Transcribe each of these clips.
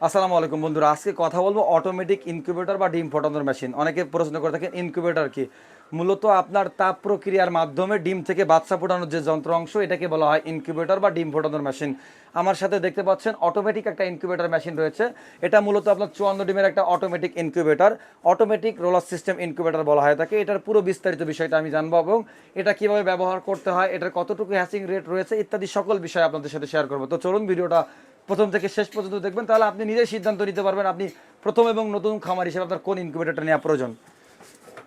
আসসালামু আলাইকুম বন্ধুরা, আজকে কথা বলবো অটোমেটিক ইনকিউবেটর বা ডিম ফোটানোর মেশিন। অনেকে প্রশ্ন করে থাকেন ইনকিউবেটর কি। মূলত আপনার তাপ প্রক্রিয়ার মাধ্যমে ডিম থেকে বাচ্চা ফোটানোর যে যন্ত্র অংশ, এটাকে বলা হয় ইনকিউবেটর বা ডিম ফোটানোর মেশিন। আমার সাথে দেখতে পাচ্ছেন অটোমেটিক একটা ইনকিউবেটর মেশিন রয়েছে। এটা মূলত আপনার 54 ডিমের একটা automatic incubator, automatic roller system incubator বলা হয় থাকে। এটার পুরো বিস্তারিত বিষয়টা আমি জানবো এবং এটা কিভাবে ব্যবহার করতে হয়, এটার কতটুকু হ্যাচিং রেট রয়েছে ইত্যাদি সকল বিষয় আপনাদের সাথে শেয়ার করবো। তো চলুন ভিডিওটা প্রথম থেকে শেষ পর্যন্ত দেখবেন, তাহলে আপনি নিজেই সিদ্ধান্ত নিতে পারবেন আপনি প্রথম এবং নতুন খামার হিসেবে আপনার কোন ইনকিউবেটরটা নেওয়া প্রয়োজন।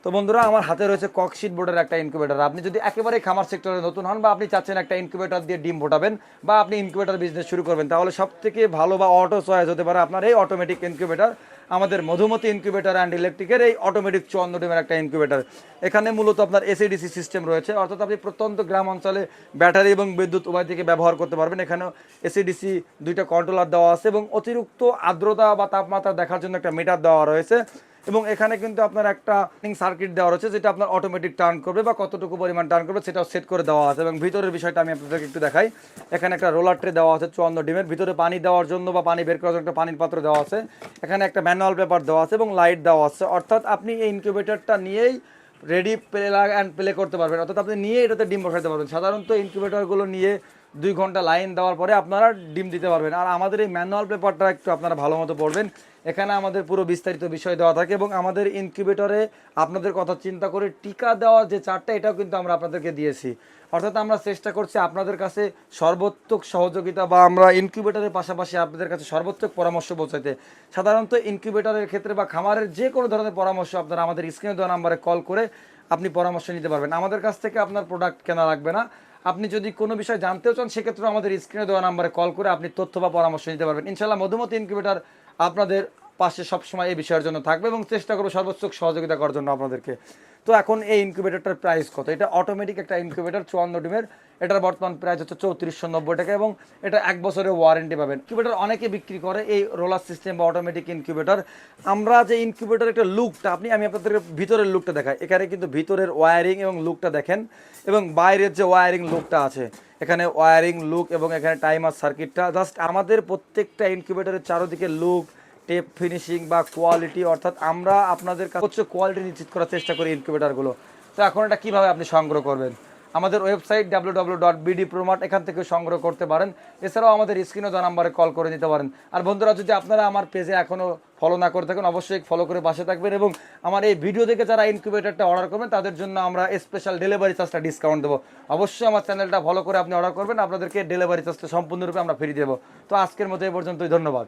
তো বন্ধুরা, আমার হাতে রয়েছে ককশিট বোর্ডের একটা ইনকিউবেটর। আপনি যদি একেবারে খামার সেক্টরে নতুন হন বা আপনি চাচ্ছেন একটা ইনকিউবেটর দিয়ে ডিম ফোটাবেন বা আপনি ইনকিউবেটর বিজনেস শুরু করবেন, তাহলে সব থেকে ভালো বা অটো চয়েস হতে পারে আপনার এই অটোমেটিক ইনকিউবেটর, আমাদের মধুমতি ইনকিউবেটর অ্যান্ড ইলেকট্রিকের এই অটোমেটিক 54 ডিমের একটা ইনকিউবেটর। এখানে মূলত আপনার এসিডিসি সিস্টেম রয়েছে, অর্থাৎ আপনি প্রত্যন্ত গ্রাম অঞ্চলে ব্যাটারি এবং বিদ্যুৎ উভয় থেকে ব্যবহার করতে পারবেন। এখানেও এসিডিসি দুইটা কন্ট্রোলার দেওয়া আছে এবং অতিরিক্ত আর্দ্রতা বা তাপমাত্রা দেখার জন্য একটা মিটার দেওয়া রয়েছে। এবং এখানে কিন্তু আপনার একটা সার্কিট দেওয়া রয়েছে যেটা আপনার অটোমেটিক টার্ন করবে বা কতটুকু পরিমাণ টার্ন করবে সেটাও সেট করে দেওয়া আছে। এবং ভিতরের বিষয়টা আমি আপনাদেরকে একটু দেখাই। এখানে একটা রোলার ট্রে দেওয়া আছে 54 ডিমের, ভিতরে পানি দেওয়ার জন্য বা পানি বের করার জন্য একটা পানির পাত্র দেওয়া আছে। এখানে একটা ম্যানুয়াল পেপার দেওয়া আছে এবং লাইট দেওয়া আছে, অর্থাৎ আপনি এই ইনকিউবেটরটা নিয়েই রেডি প্লে অ্যান্ড প্লে করতে পারবেন, অর্থাৎ আপনি নিয়ে এটাতে ডিম বসাতে পারবেন। সাধারণত ইনকিউবেটরগুলো নিয়ে 2 ঘন্টা লাইন দেওয়ার পরে আপনারা ডিম দিতে পারবেন। আর আমাদের এই ম্যানুয়াল পেপারটা একটু আপনারা ভালো মতো পড়বেন, এখানে আমাদের পুরো বিস্তারিত বিষয় দেওয়া থাকে এবং আমাদের ইনকিউবেটরে আপনাদের কথা চিন্তা করে টিকা দেওয়ার যে চার্টটা, এটাও কিন্তু আমরা আপনাদেরকে দিয়েছি। অর্থাৎ আমরা চেষ্টা করছি আপনাদের কাছে সর্বোত্তক সহযোগিতা বা আমরা ইনকিউবেটরের পাশাপাশি আপনাদের কাছে সর্বোত্তক পরামর্শ পৌঁছাতে। সাধারণত ইনকিউবেটরের ক্ষেত্রে বা খামারের যে কোনো ধরনের পরামর্শ আপনারা আমাদের স্ক্রিনে দেওয়া নাম্বারে কল করে আপনি পরামর্শ নিতে পারবেন। আমাদের কাছ থেকে আপনার প্রোডাক্ট কেনা লাগবে না। আপনি যদি কোনো বিষয় জানতেও চান, সেক্ষেত্রে আমাদের স্ক্রিনে দেওয়া নাম্বারে কল করে আপনি তথ্য বা পরামর্শ নিতে পারবেন। ইনশাআল্লাহ মধুমতি ইনকিউবেটর আপনাদের পাশে সবসময় এই বিষয়ের জন্য থাকবে এবং চেষ্টা করবো সর্বোচ্চ সহযোগিতা করার জন্য আপনাদেরকে। তো এখন এই ইনকিউবেটরটার প্রাইস কত? এটা অটোমেটিক একটা ইনকিউবেটর 54 ডিমের, এটার বর্তমান প্রাইস হচ্ছে 3490 টাকা এবং এটা 1 বছরের ওয়ারেন্টি পাবেন। ইনকিউবেটর অনেকে বিক্রি করে এই রোলার সিস্টেম বা অটোমেটিক ইনকিউবেটর। আমরা যে ইনকিউবেটর একটা লুকটা আমি আপনাদের ভিতরের লুকটা দেখাই। এখানে কিন্তু ভিতরের ওয়ারিং এবং লুকটা দেখেন এবং বাইরের যে ওয়ারিং লুকটা আছে, এখানে ওয়ারিং লুক এবং এখানে টাইমার সার্কিটটা জাস্ট আমাদের প্রত্যেকটা ইনকিউবেটরের চারোদিকে লুক, টেপ ফিনিশিং বা কোয়ালিটি, অর্থাৎ আমরা আপনাদের কাছে কোয়ালিটি নিশ্চিত করার চেষ্টা করি ইনকিউবেটরগুলো। তো এখন এটা কীভাবে আপনি সংগ্রহ করবেন? আমাদের ওয়েবসাইট www.bdpromart, এখান থেকে সংগ্রহ করতে পারেন। এছাড়াও আমাদের স্ক্রিনে দেওয়া নাম্বারে কল করে নিতে পারেন। আর বন্ধুরা, যদি আপনারা আমার পেজে এখনও ফলো না করে থাকেন, অবশ্যই ফলো করে পাশে থাকবেন এবং আমার এই ভিডিও দেখে যারা ইনকিউবেটরটা অর্ডার করবেন তাদের জন্য আমরা স্পেশাল ডেলিভারি চার্জটা ডিসকাউন্ট দেবো। অবশ্যই আমার চ্যানেলটা ফলো করে আপনি অর্ডার করবেন, আপনাদেরকে ডেলিভারি চার্জটা সম্পূর্ণরূপে আমরা ফ্রি দেবো। তো আজকের মতো এই পর্যন্তই, ধন্যবাদ।